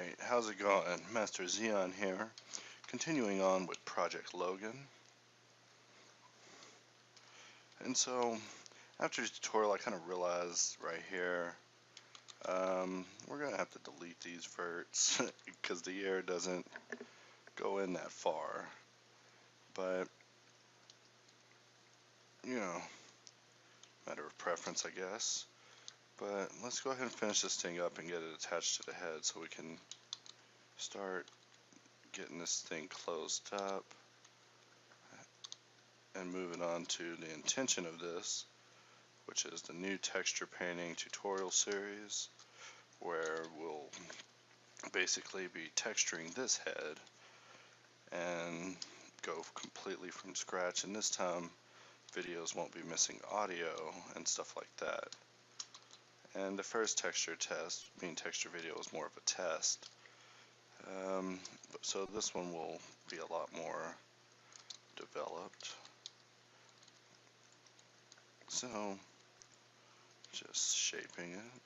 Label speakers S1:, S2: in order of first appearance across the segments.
S1: Alright, how's it going? Master Xeon here, continuing on with Project Logan. And so, after the tutorial I kind of realized right here, we're going to have to delete these verts, because the air doesn't go in that far. But, you know, matter of preference I guess. But let's go ahead and finish this thing up and get it attached to the head so we can start getting this thing closed up and moving on to the intention of this, which is the new texture painting tutorial series, where we'll basically be texturing this head and go completely from scratch, and this time videos won't be missing audio and stuff like that. And the first texture video was more of a test, so this one will be a lot more developed. So just shaping it,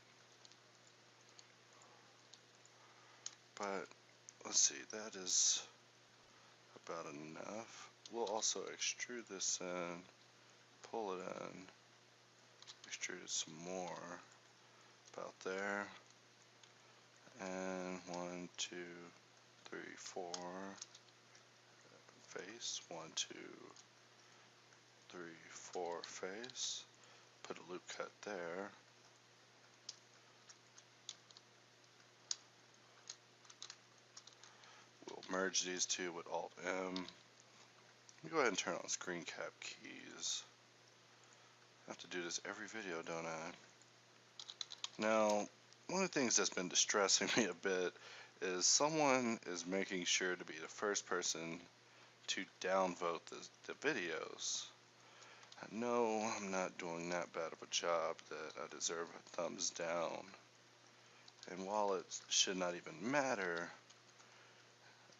S1: but let's see, that is about enough. We'll also extrude this in, pull it in, extrude it some more, about there, and 1, 2, 3, 4, face, 1, 2, 3, 4, face, put a loop cut there, we'll merge these two with Alt M. Let me go ahead and turn on screen cap keys. I have to do this every video, don't I? Now, one of the things that's been distressing me a bit is someone is making sure to be the first person to downvote the videos. No, I'm not doing that bad of a job that I deserve a thumbs down. And while it should not even matter,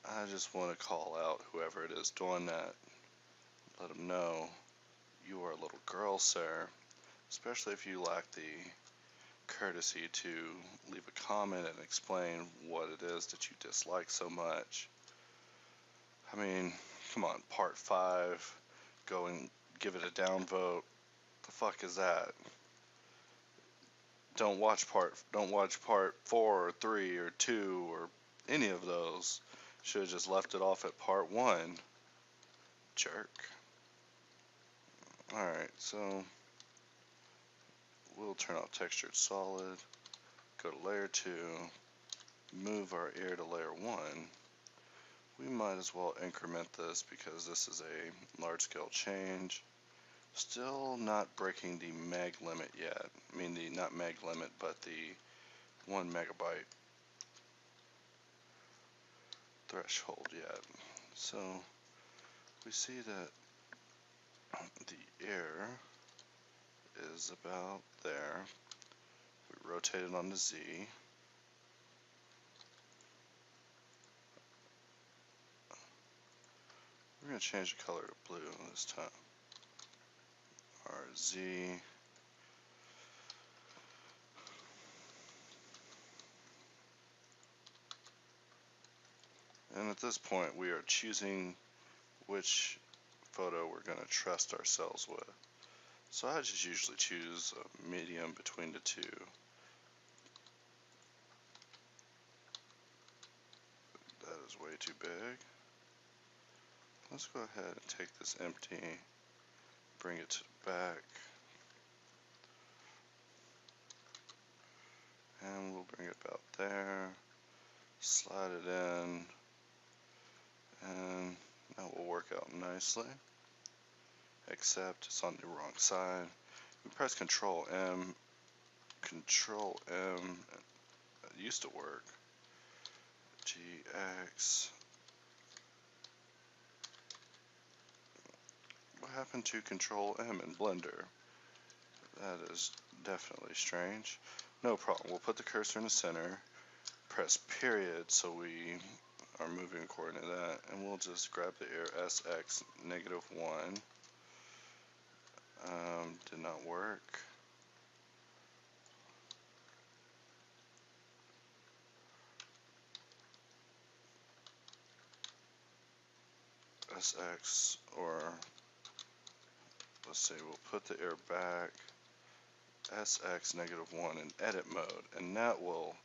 S1: I just want to call out whoever it is doing that. Let them know you are a little girl, sir. Especially if you lack the courtesy to leave a comment and explain what it is that you dislike so much. I mean, come on, part 5, go and give it a downvote. The fuck is that? Don't watch part 4 or 3 or 2 or any of those. Should have just left it off at part 1. Jerk. Alright, so we'll turn off textured solid, go to layer 2, move our ear to layer 1. We might as well increment this because this is a large scale change. Still not breaking the meg limit yet. I mean, not meg limit, but the 1 megabyte threshold yet. So we see that the air is about there. We rotate it on the Z. We're going to change the color to blue this time. RZ. And at this point we are choosing which photo we're going to trust ourselves with. So I just usually choose a medium between the two. That is way too big. Let's go ahead and take this empty, bring it to the back, and we'll bring it about there, slide it in, and that will work out nicely, except it's on the wrong side. We press Control M, it used to work, GX. What happened to Control M in Blender? That is definitely strange. No problem, we'll put the cursor in the center, press period so we are moving according to that, and we'll just grab the air SX -1. Did not work. SX, or let's say we'll put the air back, SX -1 in edit mode, and that will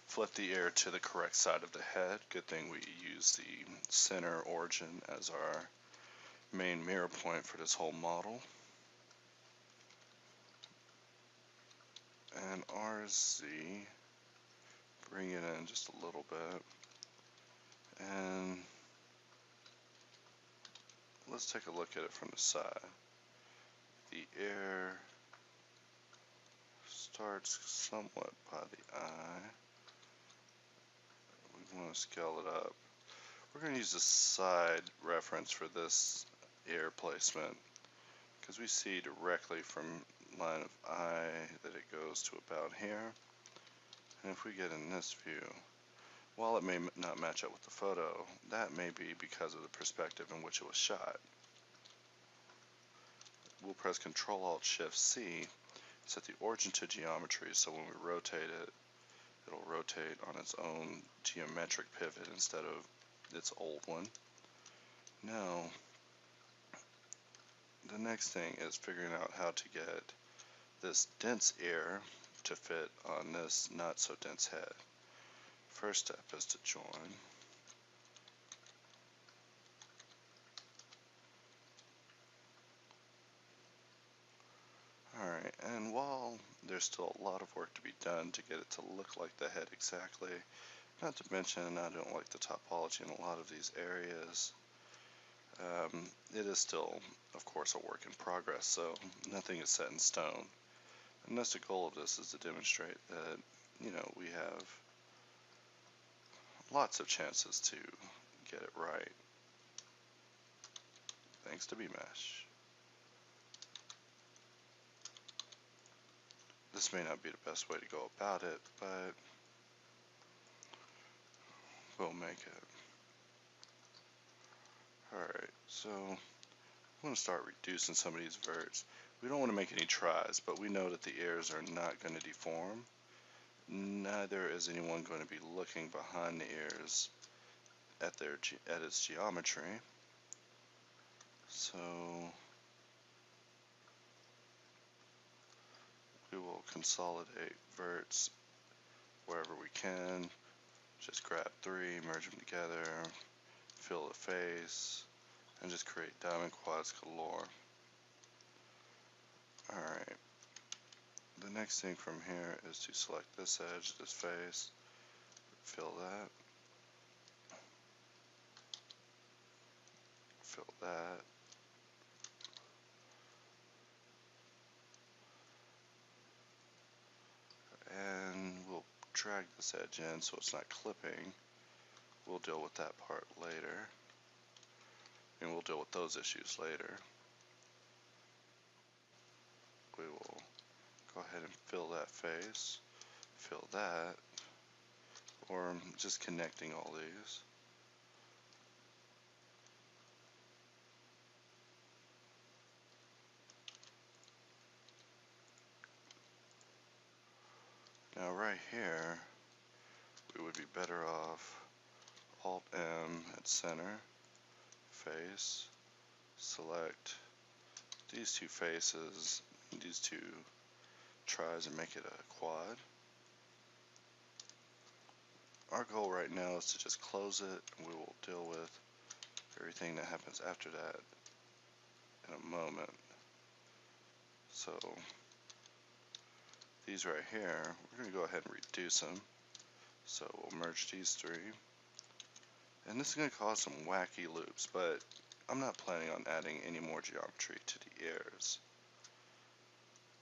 S1: flip the air to the correct side of the head. Good thing we use the center origin as our main mirror point for this whole model. And RZ, bring it in just a little bit, and let's take a look at it from the side. The air starts somewhat by the eye. We want to scale it up. We're going to use the side reference for this air placement because we see directly from line of eye that it goes to about here. And if we get in this view, while it may not match up with the photo, that may be because of the perspective in which it was shot. We'll press Ctrl-Alt-Shift-C, set the origin to geometry, so when we rotate it, it'll rotate on its own geometric pivot instead of its old one. Now, the next thing is figuring out how to get this dense air to fit on this not so dense head. First step is to join. Alright, and while there's still a lot of work to be done to get it to look like the head exactly, not to mention I don't like the topology in a lot of these areas, it is still, of course, a work in progress, so nothing is set in stone. And thus the goal of this is to demonstrate that, we have lots of chances to get it right, thanks to BMesh. This may not be the best way to go about it, but we'll make it. Alright, so I'm going to start reducing some of these verts. We don't want to make any tries, but we know that the airs are not going to deform. Neither is anyone going to be looking behind the ears at its geometry. So we will consolidate verts wherever we can. Just grab 3, merge them together, fill the face, and just create diamond quads galore. Alright, the next thing from here is to select this edge, this face, fill that, fill that, and we'll drag this edge in so it's not clipping. We'll deal with that part later, and we'll deal with those issues later. We will go ahead and fill that face, fill that, or just connecting all these. Now right here, we would be better off Alt-M at center, face, select these two faces, these two tries, and make it a quad. Our goal right now is to just close it, and we will deal with everything that happens after that in a moment. So these right here, we're going to go ahead and reduce them. So we'll merge these 3. And this is going to cause some wacky loops, but I'm not planning on adding any more geometry to the ears.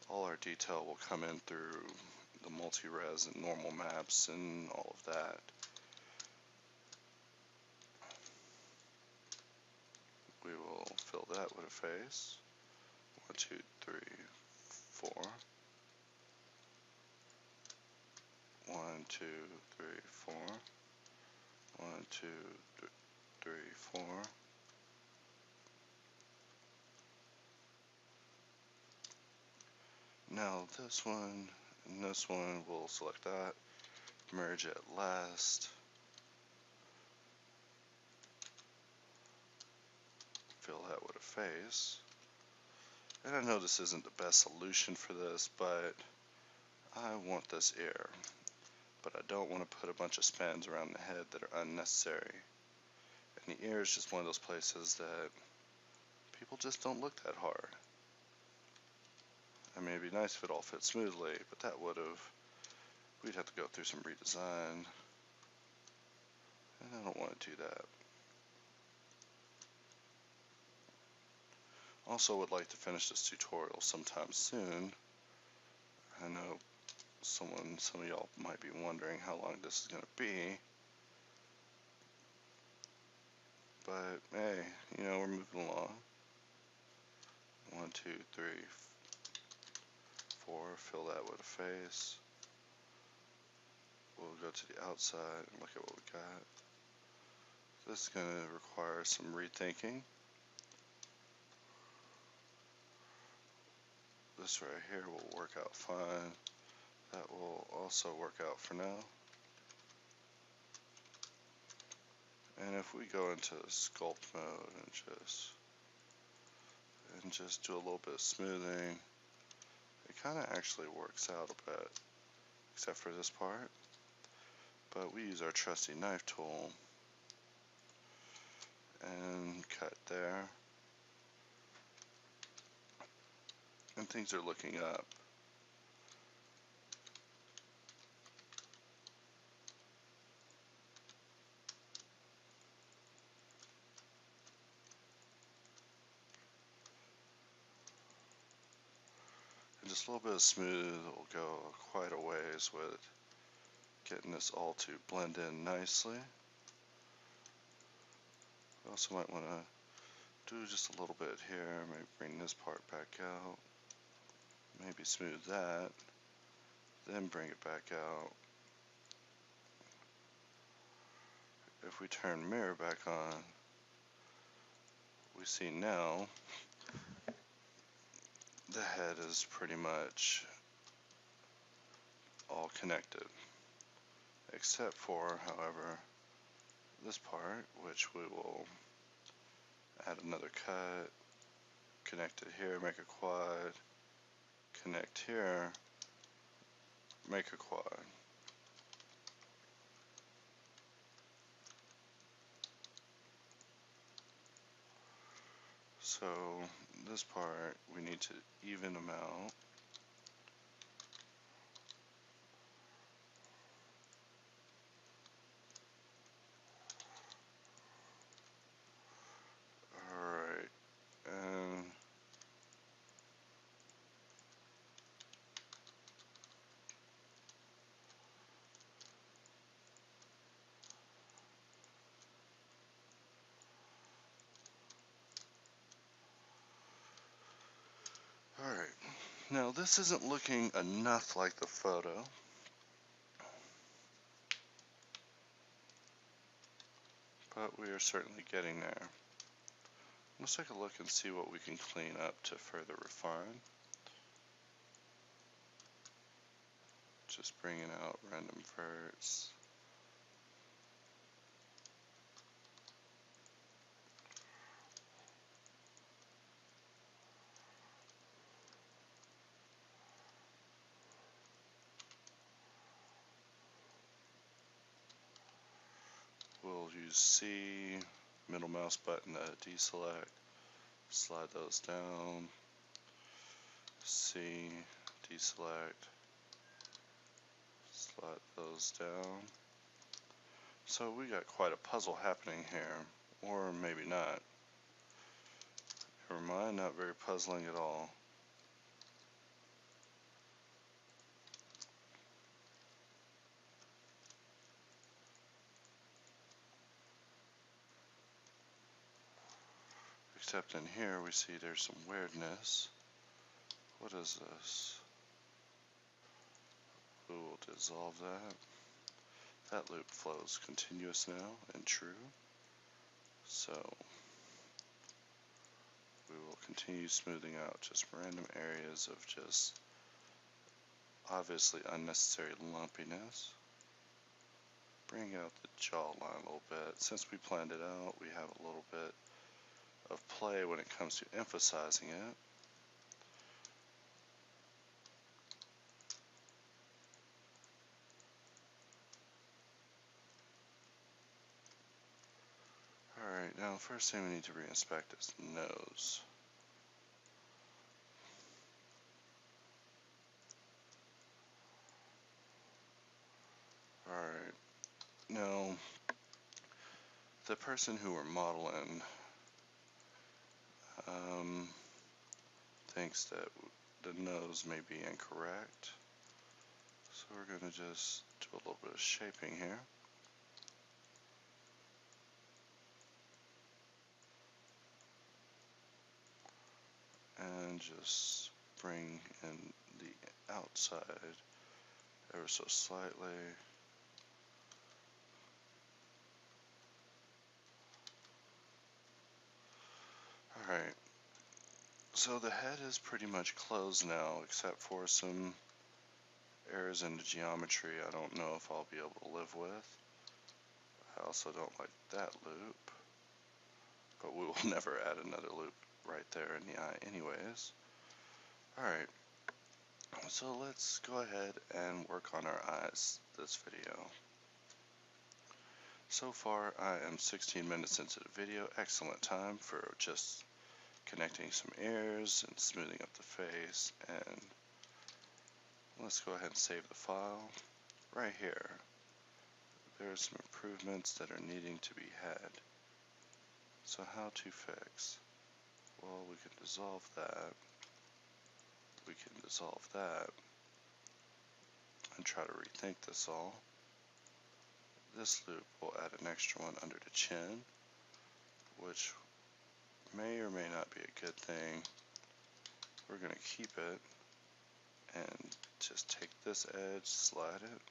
S1: All our detail will come in through the multi-res and normal maps and all of that. We will fill that with a face. 1, 2, 3, 4. 1, 2, 3, 4. 1, 2, 3, 4. Now this one and this one, we'll select that, merge at last, fill that with a face. And I know this isn't the best solution for this, but I want this ear. But I don't want to put a bunch of spans around the head that are unnecessary. And the ear is just one of those places that people just don't look that hard. I mean, it'd be nice if it all fit smoothly, but we'd have to go through some redesign. And I don't want to do that. Also would like to finish this tutorial sometime soon. I know some of y'all might be wondering how long this is going to be. But hey, you know, we're moving along. 1, 2, 3, 4, fill that with a face. We'll go to the outside and look at what we got. This is going to require some rethinking. This right here will work out fine. That will also work out for now. And if we go into sculpt mode and just do a little bit of smoothing, it kind of actually works out a bit, except for this part. But we use our trusty knife tool and cut there, and things are looking up. And just a little bit of smooth will go quite a ways with getting this all to blend in nicely. We also might want to do just a little bit here, maybe bring this part back out, maybe smooth that, then bring it back out. If we turn mirror back on, we see now the head is pretty much all connected, except for, however, this part, which we will add another cut, connect it here, make a quad, connect here, make a quad. So this part we need to even them out. Alright, and alright, now this isn't looking enough like the photo. But we are certainly getting there. Let's take a look and see what we can clean up to further refine. Just bringing out random verts. We'll use C, middle mouse button to deselect, slide those down, C, deselect, slide those down. So we got quite a puzzle happening here, or maybe not. Never mind, not very puzzling at all. Except in here we see there's some weirdness. What is this? We will dissolve that. That loop flows continuous now and true. So we will continue smoothing out just random areas of just obviously unnecessary lumpiness. Bring out the jawline a little bit. Since we planned it out, we have a little bit of play when it comes to emphasizing it. Alright, now the first thing we need to re-inspect is the nose. Alright, now the person who we're modeling thinks that the nose may be incorrect. So we're going to just do a little bit of shaping here. And just bring in the outside ever so slightly. Alright, so the head is pretty much closed now, except for some errors in the geometry I don't know if I'll be able to live with. I also don't like that loop, but we will never add another loop right there in the eye anyways. Alright, so let's go ahead and work on our eyes this video. So far I am 16 minutes into the video, excellent time for just connecting some ears and smoothing up the face, and let's go ahead and save the file. Right here, there are some improvements that are needing to be had. So how to fix? Well, we can dissolve that. We can dissolve that and try to rethink this all. This loop will add an extra one under the chin, which may or may not be a good thing. We're going to keep it and just take this edge, slide it.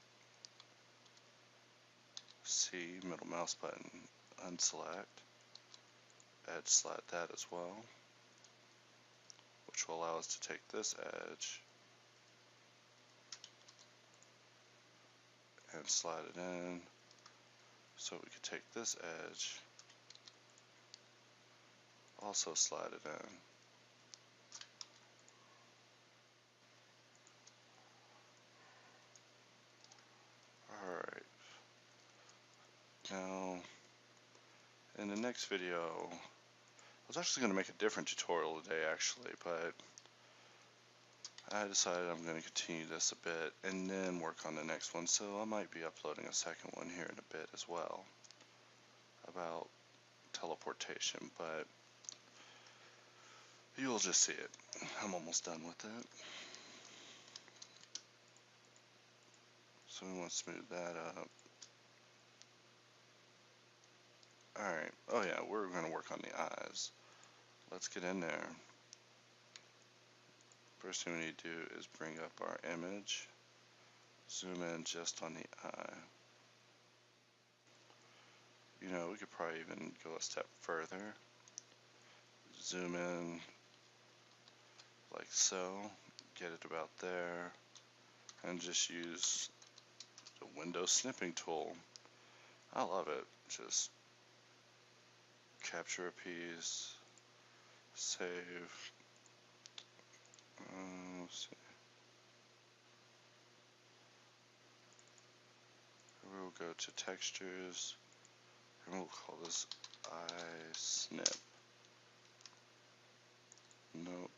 S1: C, middle mouse button, unselect. Edge slide that as well, which will allow us to take this edge and slide it in. So we could take this edge, also slide it in. Alright, now in the next video, I was actually going to make a different tutorial today actually, but I decided I'm going to continue this a bit and then work on the next one, so I might be uploading a second one here in a bit as well about teleportation, but you'll just see it. I'm almost done with it. So we want to smooth that up. Alright, oh yeah, we're going to work on the eyes. Let's get in there. First thing we need to do is bring up our image, zoom in just on the eye. You know, we could probably even go a step further. Zoom in like so, get it about there, and just use the window snipping tool. I love it. Just capture a piece, save. Let's see. We'll go to textures, and we'll call this eye snip. Nope.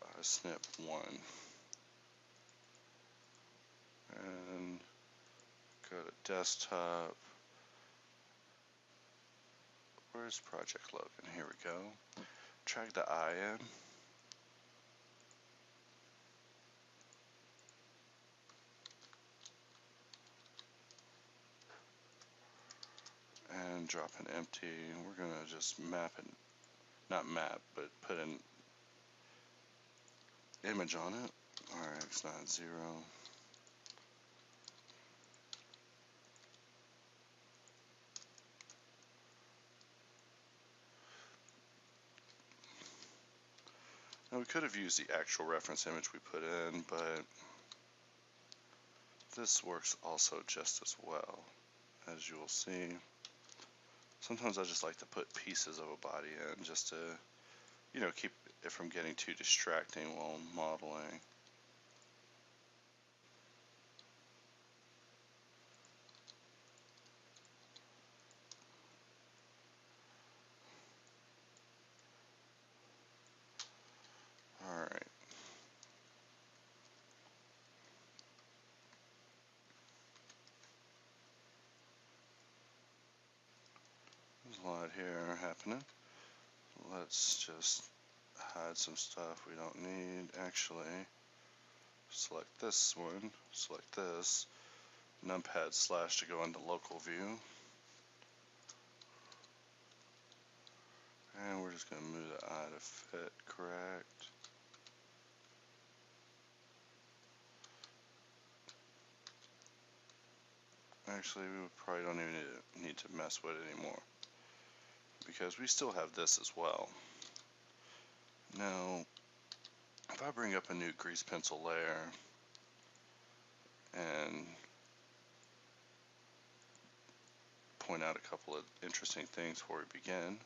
S1: Eye snip 1. And go to desktop. Where's Project Logan? Here we go. Drag the eye in. And drop an empty. We're going to just map it. Not map, but put an image on it. Alright, it's not 0. Now we could have used the actual reference image we put in, but this works also just as well, as you will see. Sometimes I just like to put pieces of a body in just to, keep it from getting too distracting while modeling. Alright. There's a lot here happening. Let's just hide some stuff we don't need. Actually, select this one, select this, numpad / to go into local view. And we're just going to move the eye to fit correct. Actually, we probably don't even need to mess with it anymore, because we still have this as well. Now, if I bring up a new grease pencil layer and point out a couple of interesting things before we begin,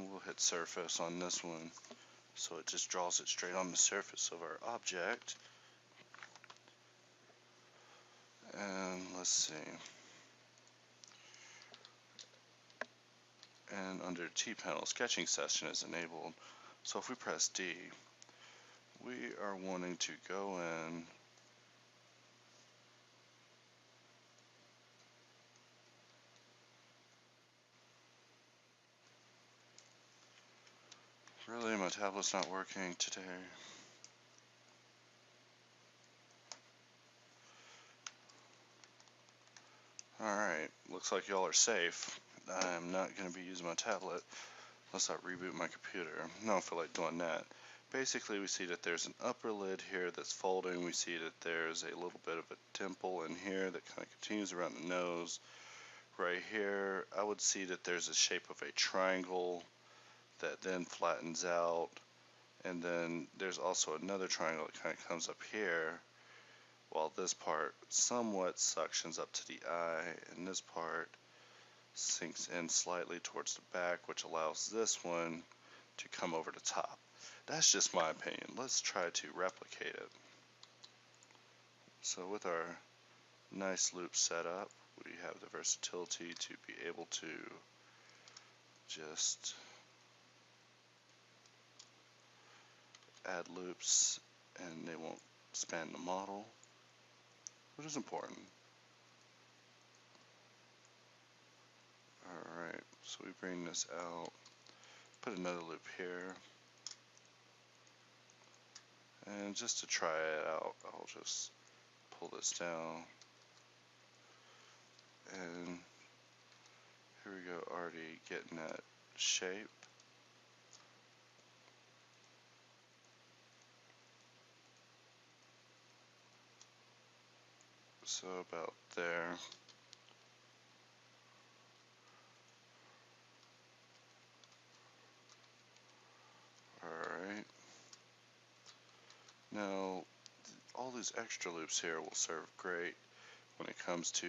S1: we'll hit surface on this one, so it just draws it straight on the surface of our object. And let's see. And under T panel, sketching session is enabled. So if we press D, we are wanting to go in Really, my tablet's not working today. Alright, looks like y'all are safe. I'm not going to be using my tablet unless I reboot my computer. I don't feel like doing that. Basically, we see that there's an upper lid here that's folding. We see that there's a little bit of a dimple in here that kind of continues around the nose. Right here, I would see that there's a shape of a triangle that then flattens out. And then there's also another triangle that kind of comes up here, while this part somewhat suctions up to the eye, and this part sinks in slightly towards the back, which allows this one to come over the top. That's just my opinion. Let's try to replicate it. So with our nice loop set up, we have the versatility to be able to just add loops and they won't span the model, which is important. Alright, so we bring this out, put another loop here, and just to try it out, I'll just pull this down, and here we go, already getting that shape. So about there. Alright. Now, all these extra loops here will serve great when it comes to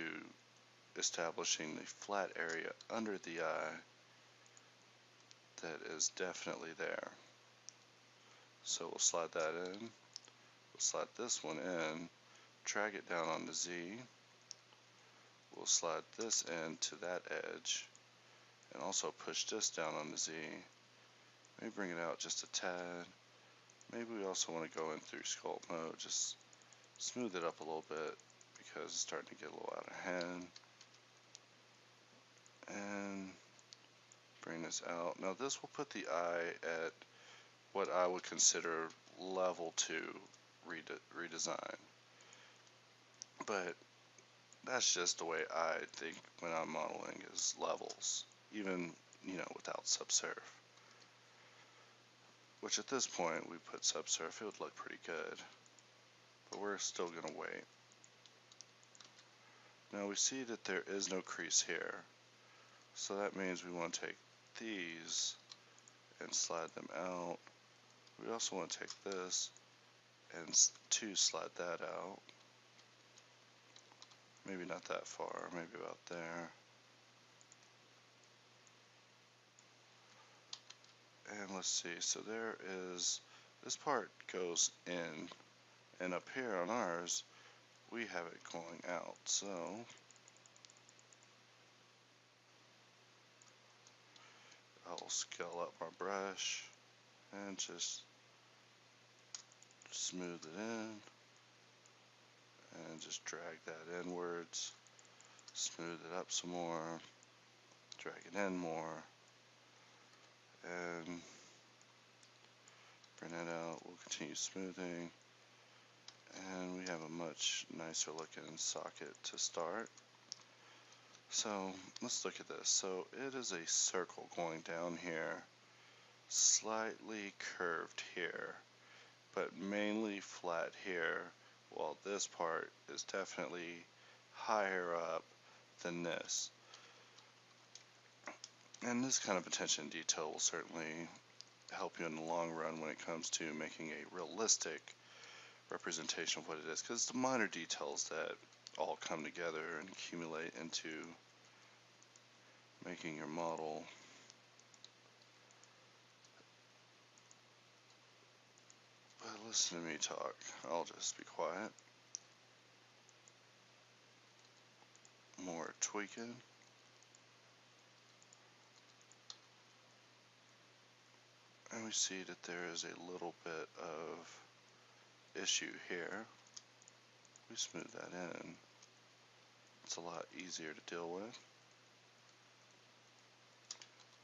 S1: establishing the flat area under the eye that is definitely there. So we'll slide that in, we'll slide this one in, drag it down on the Z, we'll slide this in to that edge, and also push this down on the Z. Maybe bring it out just a tad. Maybe we also want to go in through sculpt mode, just smooth it up a little bit because it's starting to get a little out of hand. And bring this out. Now this will put the eye at what I would consider level 2 redesign. But that's just the way I think when I'm modeling is levels, even without subsurf. Which at this point we put subsurf, it would look pretty good. But we're still going to wait. Now we see that there is no crease here. So that means we want to take these and slide them out. We also want to take this and slide that out. Maybe not that far, maybe about there. And let's see, so there is, this part goes in, and up here on ours, we have it going out. So I'll scale up my brush and just smooth it in, and just drag that inwards, smooth it up some more, drag it in more, and bring it out. We'll continue smoothing, and we have a much nicer looking socket to start. So let's look at this. So it is a circle going down here, slightly curved here, but mainly flat here, while this part is definitely higher up than this. And this kind of attention to detail will certainly help you in the long run when it comes to making a realistic representation of what it is, because the minor details that all come together and accumulate into making your model. But listen to me talk, I'll just be quiet. More tweaking. And we see that there is a little bit of issue here. We smooth that in. It's a lot easier to deal with.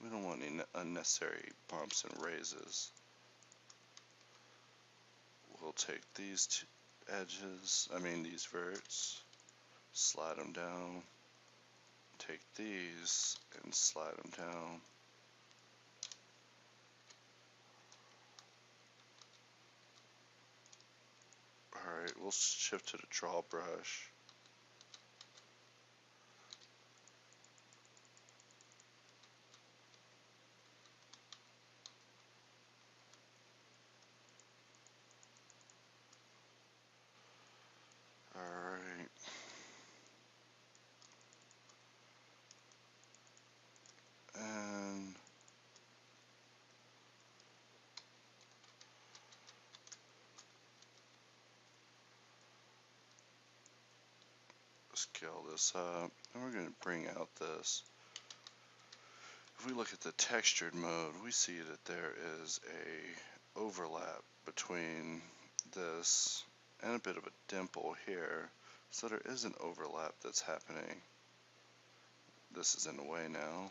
S1: We don't want any unnecessary bumps and raises. We'll take these two edges, these verts, slide them down. Take these and slide them down. Alright, we'll shift to the draw brush. Alright. And scale this up, and we're going to bring out this. If we look at the textured mode, we see that there is a overlap between this and a bit of a dimple here, so there is an overlap that's happening. This is in the way now.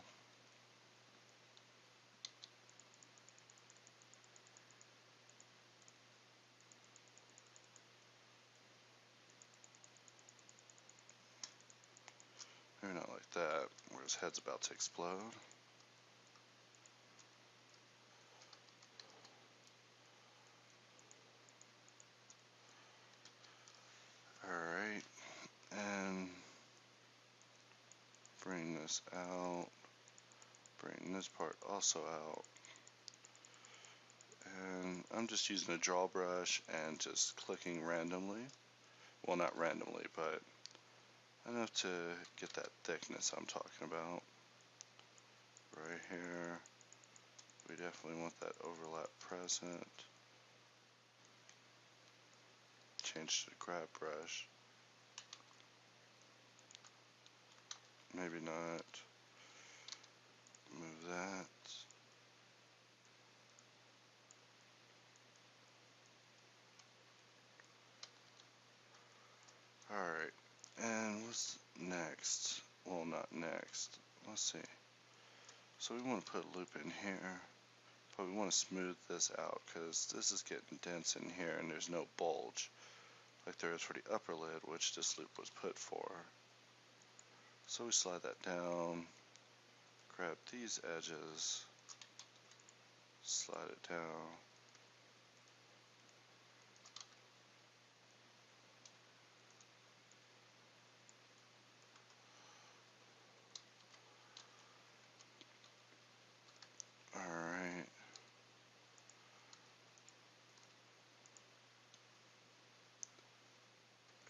S1: Maybe not like that, where his head's about to explode. Alright, and bring this out, bring this part also out, and I'm just using a draw brush and just clicking randomly, well not randomly, but enough to get that thickness I'm talking about. Right here, we definitely want that overlap present. Change to the grab brush. Maybe not. Move that. Alright, and what's next? Well, not next. Let's see. So we want to put a loop in here, but we want to smooth this out because this is getting dense in here and there's no bulge like there is for the upper lid, which this loop was put for. So we slide that down, grab these edges, slide it down. Alright.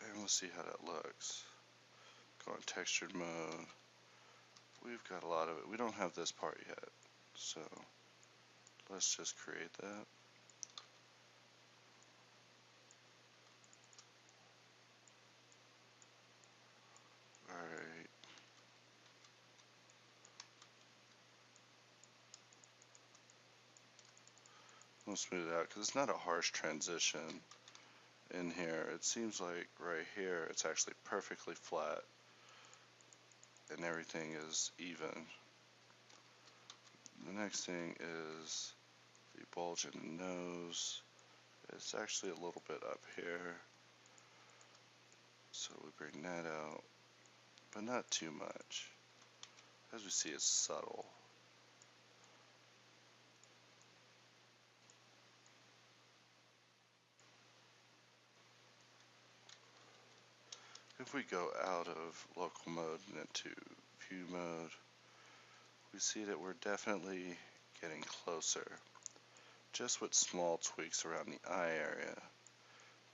S1: And we'll see how that looks. Go in textured mode. We've got a lot of it. We don't have this part yet, so let's just create that. Alright. We'll smooth it out because it's not a harsh transition in here. It seems like right here it's actually perfectly flat and everything is even. The next thing is the bulge in the nose. It's actually a little bit up here. So we bring that out, but not too much. As we see, it's subtle. If we go out of local mode and into view mode, we see that we're definitely getting closer. Just with small tweaks around the eye area,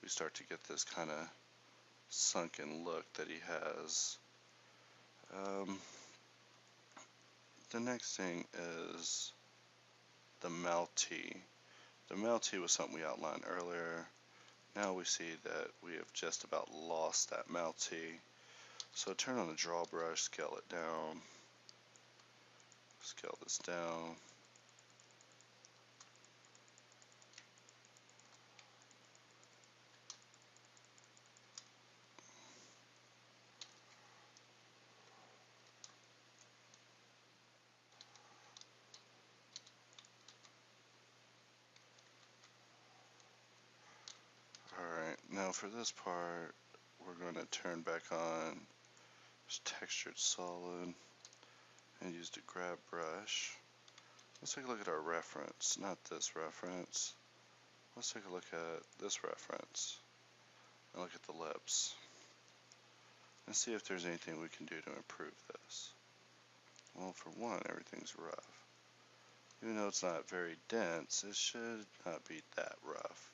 S1: we start to get this kind of sunken look that he has. The next thing is the mouth T. The mouth T was something we outlined earlier. Now we see that we have just about lost that mouth T. So turn on the draw brush, scale it down, scale this down. Alright, now for this part, we're going to turn back on this textured solid and use the grab brush. Let's take a look at our reference, not this reference. Let's take a look at this reference and look at the lips and see if there's anything we can do to improve this. Well, for one, everything's rough. Even though it's not very dense, it should not be that rough.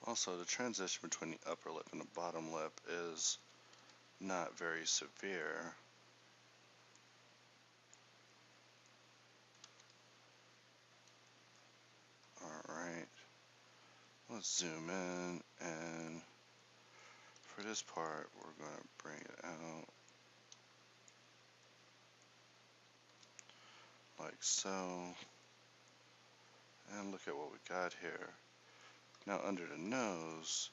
S1: Also, the transition between the upper lip and the bottom lip is not very severe. Alright, let's zoom in, and for this part we're going to bring it out like so, and look at what we got here. Now under the nose,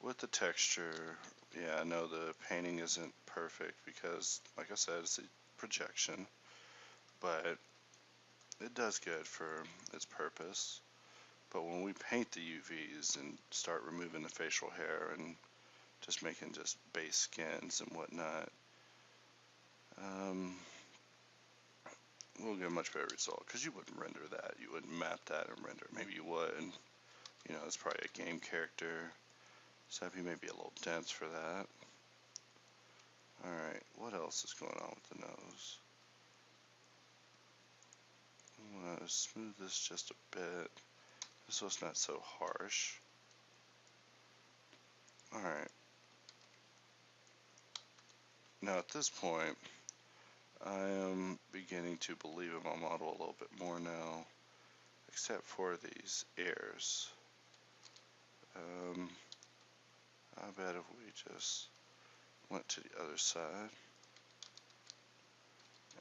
S1: with the texture, yeah, I know the painting isn't perfect because, like I said, it's a projection, but it does good for its purpose. But when we paint the UVs and start removing the facial hair and just making just base skins and whatnot, we'll get a much better result, because you wouldn't render that, you wouldn't map that and render it. Maybe you would, and, you know, it's probably a game character, so he may be a little dense for that. Alright, what else is going on with the nose? I'm going to smooth this just a bit, so it's not so harsh. Alright. Now at this point, I am beginning to believe in my model a little bit more now, except for these ears. I bet if we just went to the other side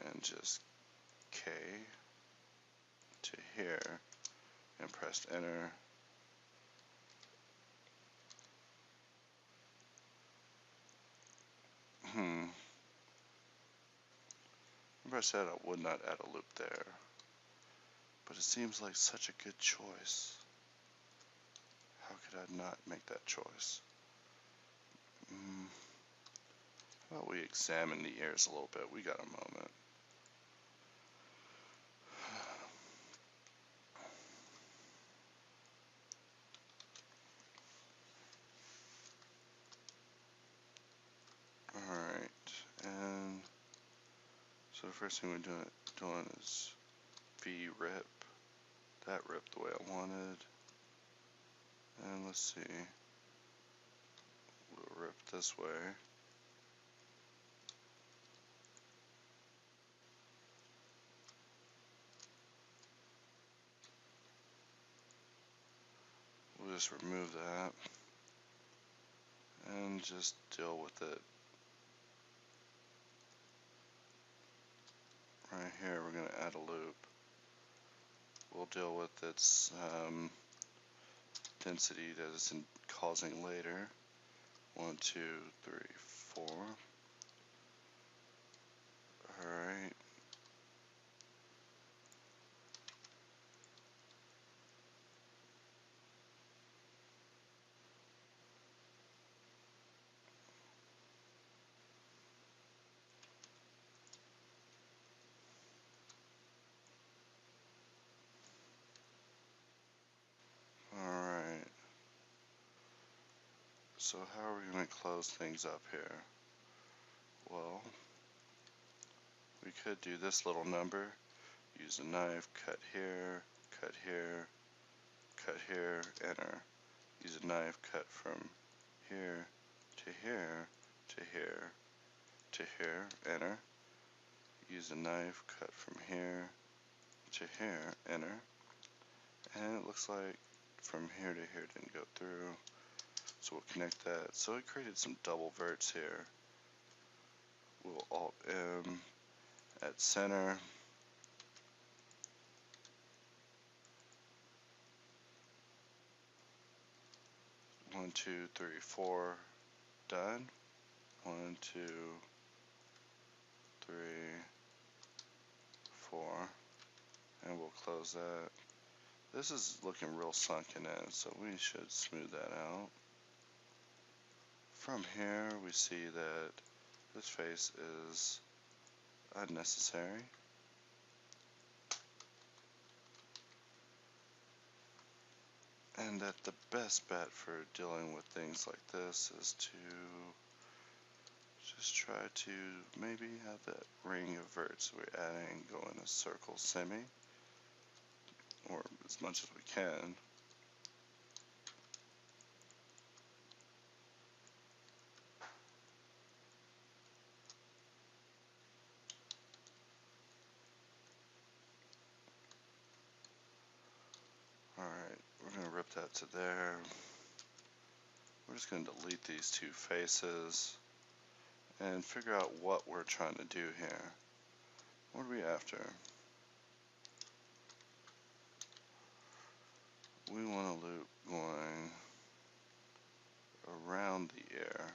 S1: and just K to here and pressed enter, remember I said I would not add a loop there, but it seems like such a good choice. How could I not make that choice? How about we examine the ears a little bit? We got a moment. Alright, and so the first thing we're doing is V-rip. That ripped the way I wanted. And let's see. We'll rip this way. just remove that and just deal with it. Right here we're going to add a loop. We'll deal with its density that it's causing later. 1, 2, 3, 4. Alright. Alright. So how are we going to close things up here? Well, we could do this little number. Use a knife, cut here, cut here, cut here, enter. Use a knife, cut from here to here to here to here, enter. Use a knife, cut from here to here, enter. And it looks like from here to here didn't go through. So we'll connect that. So it created some double verts here. We'll Alt M at center. One, 2, 3, 4, done. 1, 2, 3, 4, and we'll close that. This is looking real sunken in, so we should smooth that out. From here we see that this face is unnecessary. And that the best bet for dealing with things like this is to just try to maybe have that ring of verts we're adding go in a circle semi, or as much as we can. Alright, we're going to rip that to there. We're just going to delete these two faces and figure out what we're trying to do here. What are we after? We want a loop going around the air.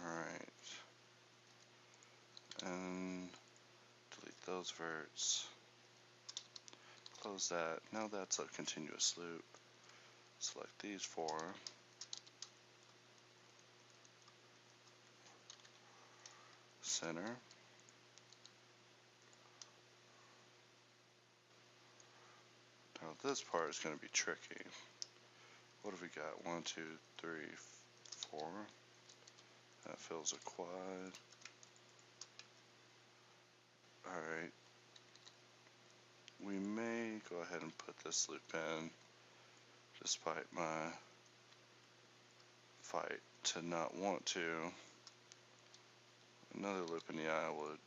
S1: Alright. And delete those verts. Close that. Now that's a continuous loop. Select these four. Center. Now this part is going to be tricky. What have we got? 1, 2, 3, 4. That fills a quad. Alright. We may go ahead and put this loop in, despite my fight to not want to. Another loop in the eye would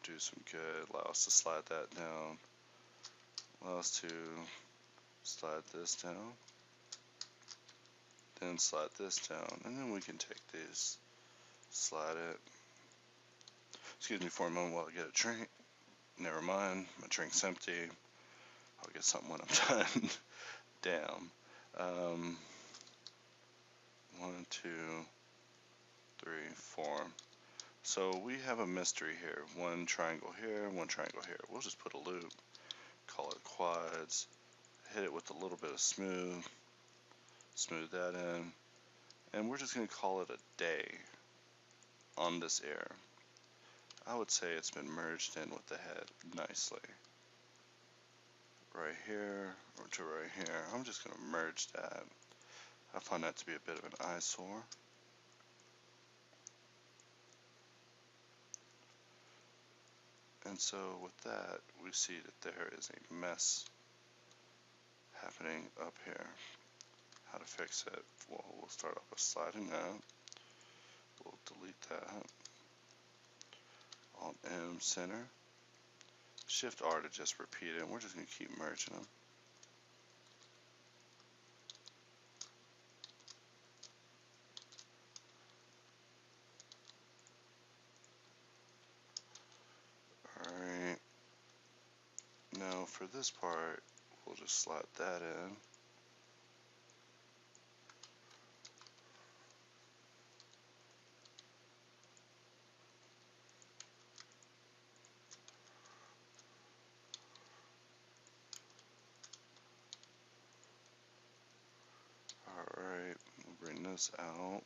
S1: do some good. Allow us to slide that down. Allow us to slide this down. Then slide this down. And then we can take these, slide it. Excuse me for a moment while I get a drink. Never mind, my drink's empty. I'll get something when I'm done. Damn. 1, 2, 3, 4. So we have a mystery here. One triangle here, one triangle here. We'll just put a loop, call it quads, hit it with a little bit of smooth that in, and we're just going to call it a day on this air. I would say it's been merged in with the head nicely. Right here, or to right here. I'm just going to merge that. I find that to be a bit of an eyesore. And so with that, we see that there is a mess happening up here. How to fix it? Well, we'll start off with sliding that. We'll delete that. Alt M, center. Shift R to just repeat it, and we're just going to keep merging them. Alright, now for this part, we'll just slot that in. Alright, we'll bring this out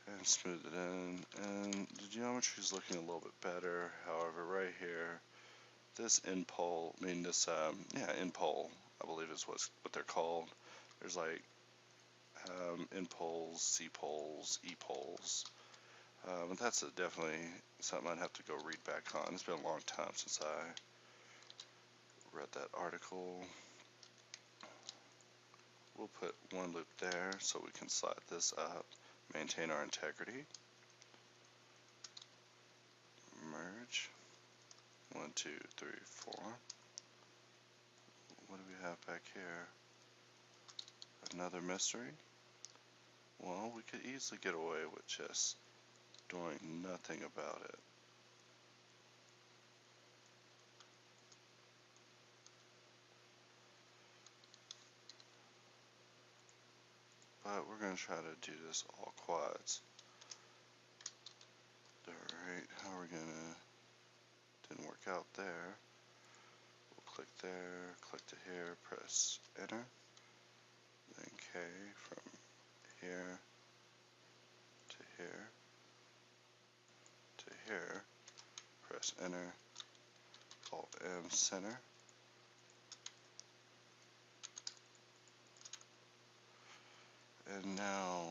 S1: and smooth it in, and the geometry is looking a little bit better. However, right here, this end pole, I mean this, end pole, I believe is what they're called. There's like end poles, C poles, E poles. That's definitely something I'd have to go read back on. It's been a long time since I read that article. We'll put one loop there so we can slide this up, maintain our integrity. Merge. 1, 2, 3, 4. What do we have back here? Another mystery? Well, we could easily get away with just doing nothing about it. But we're going to try to do this all quads. Alright, how are we going to... Didn't work out there. We'll click there, click to here, press enter. Then K from here to here to here. Press enter. Alt M, center. And now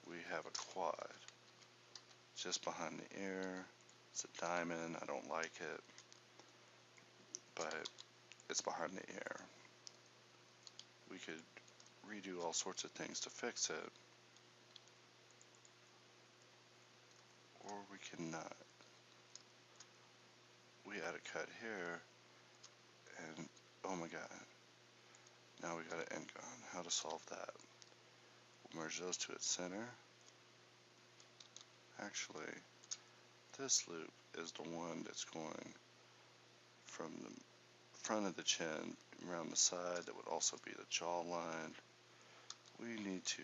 S1: we have a quad just behind the ear. It's a diamond. I don't like it, but it's behind the ear. We could redo all sorts of things to fix it, or we cannot. We add a cut here, and oh my god, now we got an end gun. How to solve that? We'll merge those two at center. Actually, this loop is the one that's going from the front of the chin around the side. That would also be the jawline. We need to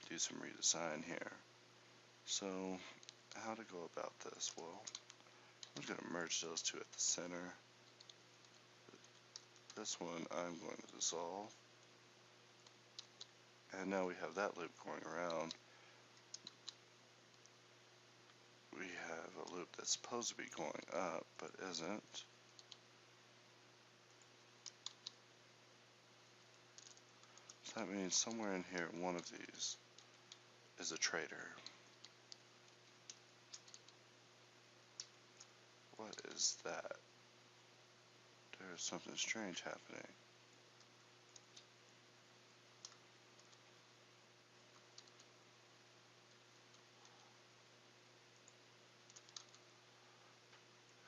S1: do some redesign here. So how to go about this? Well, I'm just going to merge those two at the center. This one I'm going to dissolve. And now we have that loop going around. We have a loop that's supposed to be going up, but isn't. So that means somewhere in here, one of these is a traitor. What is that? There's something strange happening.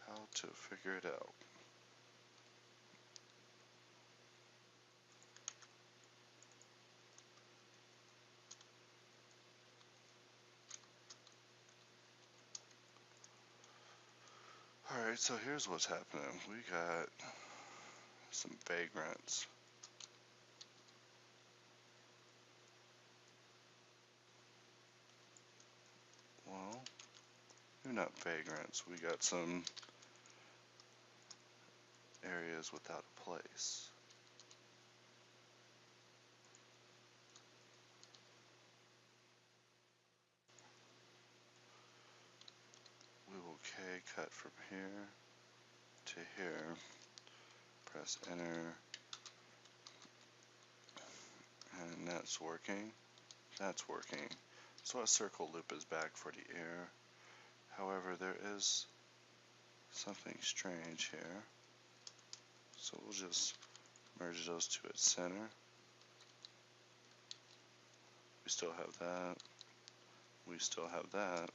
S1: How to figure it out. Alright, so here's what's happening. We got some vagrants. Well, they're not vagrants. We got some areas without a place. We will K cut from here to here. Press enter. And that's working. That's working. So a circle loop is back for the ear. However, there is something strange here. So we'll just merge those two at center. still have that. We still have that.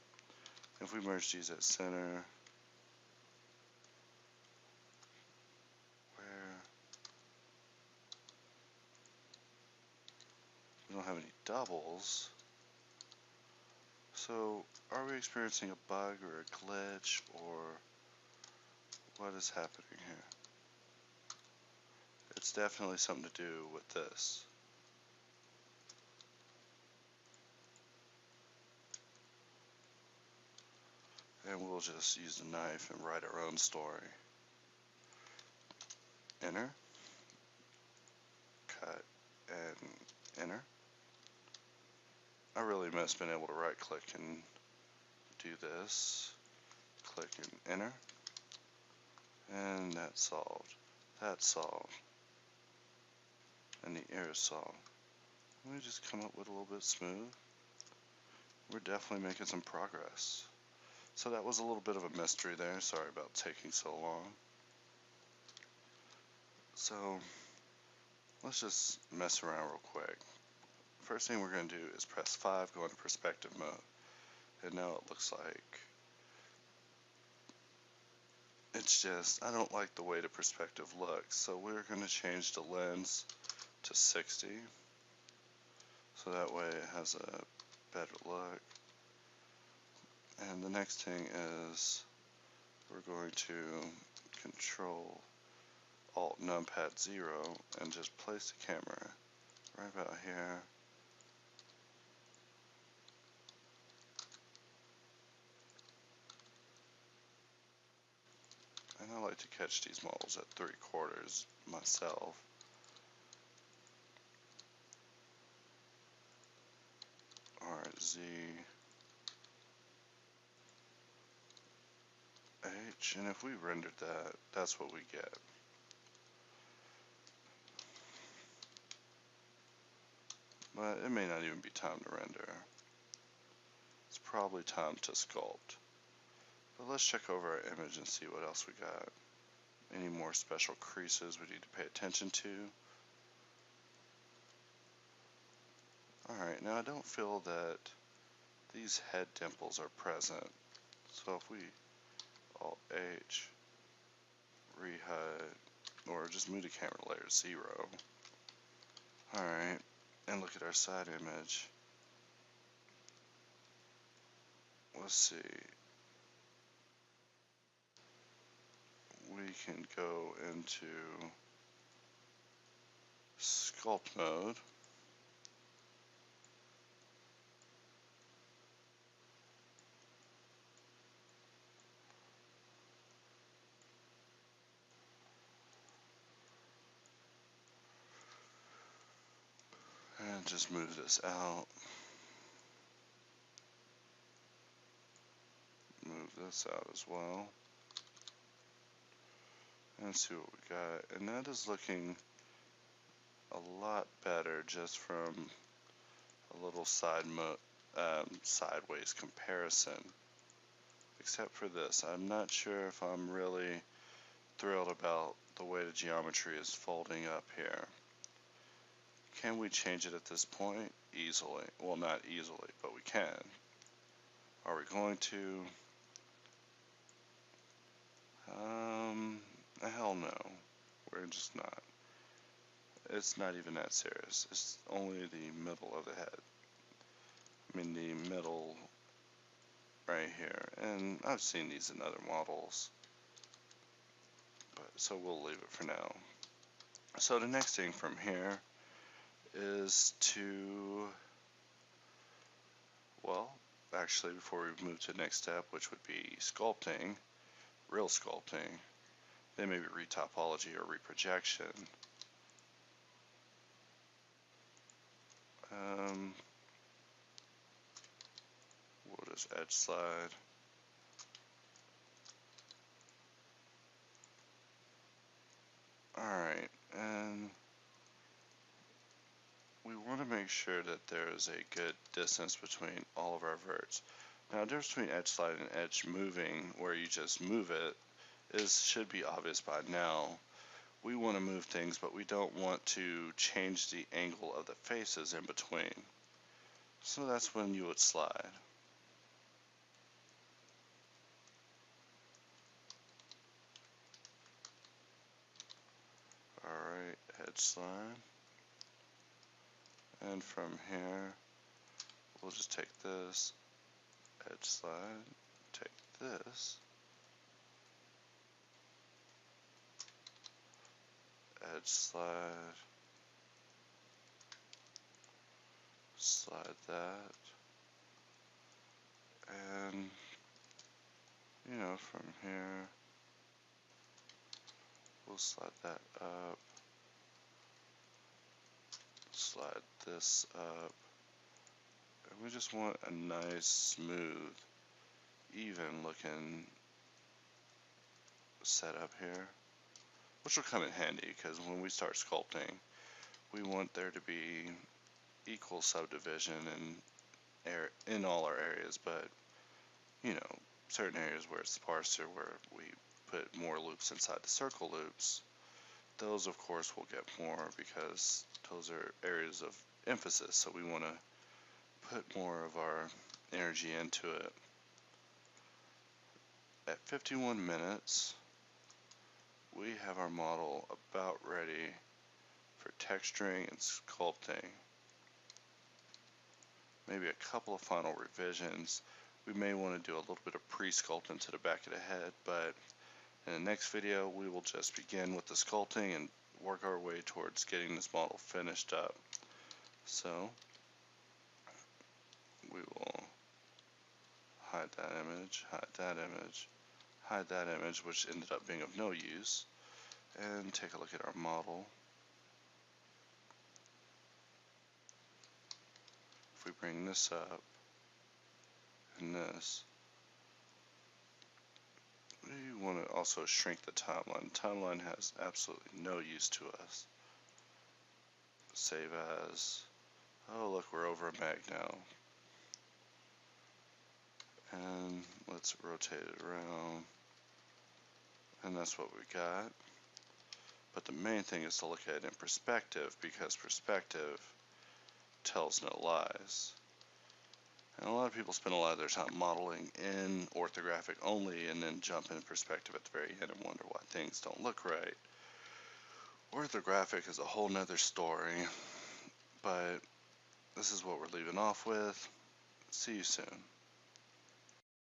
S1: If we merge these at center, where we don't have any doubles. So, are we experiencing a bug or a glitch, or what is happening here? It's definitely something to do with this. And we'll just use the knife and write our own story. Enter, cut, and enter. I really miss being able to right click and do this. Click and enter. And that's solved. That's solved. And the error is solved. Let me just come up with a little bit smooth. We're definitely making some progress. So that was a little bit of a mystery there. Sorry about taking so long. So let's just mess around real quick. First thing we're going to do is press 5, go into perspective mode. And now it looks like it's just, I don't like the way the perspective looks. So we're going to change the lens to 60. So that way it has a better look. And the next thing is we're going to control Alt numpad 0 and just place the camera right about here. And I like to catch these models at 3/4 myself. RZ H, and if we rendered that, that's what we get. But it may not even be time to render. It's probably time to sculpt. But let's check over our image and see what else we got. Any more special creases we need to pay attention to. Alright, now I don't feel that these head dimples are present. So if we Alt H, rehide, or just move the camera to layer 0. Alright, and look at our side image. Let's see. We can go into sculpt mode. And just move this out. Move this out as well. And see what we got. And that is looking a lot better just from a little sideways comparison. Except for this. I'm not sure if I'm really thrilled about the way the geometry is folding up here. Can we change it at this point? Easily. Well, not easily, but we can. Are we going to? Hell no. We're just not. It's not even that serious. It's only the middle of the head. I mean the middle right here. And I've seen these in other models. But so we'll leave it for now. So the next thing from here is to, well, actually before we move to the next step, which would be sculpting, real sculpting, then maybe retopology or reprojection. We'll just edge slide. Alright, and we want to make sure that there is a good distance between all of our verts. Now, the difference between edge slide and edge moving, where you just move it, should be obvious by now. We want to move things, but we don't want to change the angle of the faces in between. So that's when you would slide. Alright, edge slide. And from here, we'll just take this, edge slide, take this, edge slide, slide that, and, you know, from here, we'll slide that up, slide this up, and we just want a nice, smooth, even looking setup here, which will come in handy because when we start sculpting, we want there to be equal subdivision in all our areas, but you know, certain areas where it's sparser, where we put more loops inside the circle loops, those of course will get more because those are areas of emphasis, so we want to put more of our energy into it. At 51 minutes, we have our model about ready for texturing and sculpting. Maybe a couple of final revisions. We may want to do a little bit of pre-sculpting to the back of the head, but in the next video we will just begin with the sculpting and work our way towards getting this model finished up. So we will hide that image, hide that image, hide that image, which ended up being of no use, and take a look at our model. If we bring this up and this, we want to also shrink the timeline. The timeline has absolutely no use to us. Save as. Oh look, we're over a meg now. And let's rotate it around. And that's what we got. But the main thing is to look at it in perspective, because perspective tells no lies. And a lot of people spend a lot of their time modeling in orthographic only and then jump in perspective at the very end and wonder why things don't look right. Orthographic is a whole nother story, but this is what we're leaving off with. See you soon.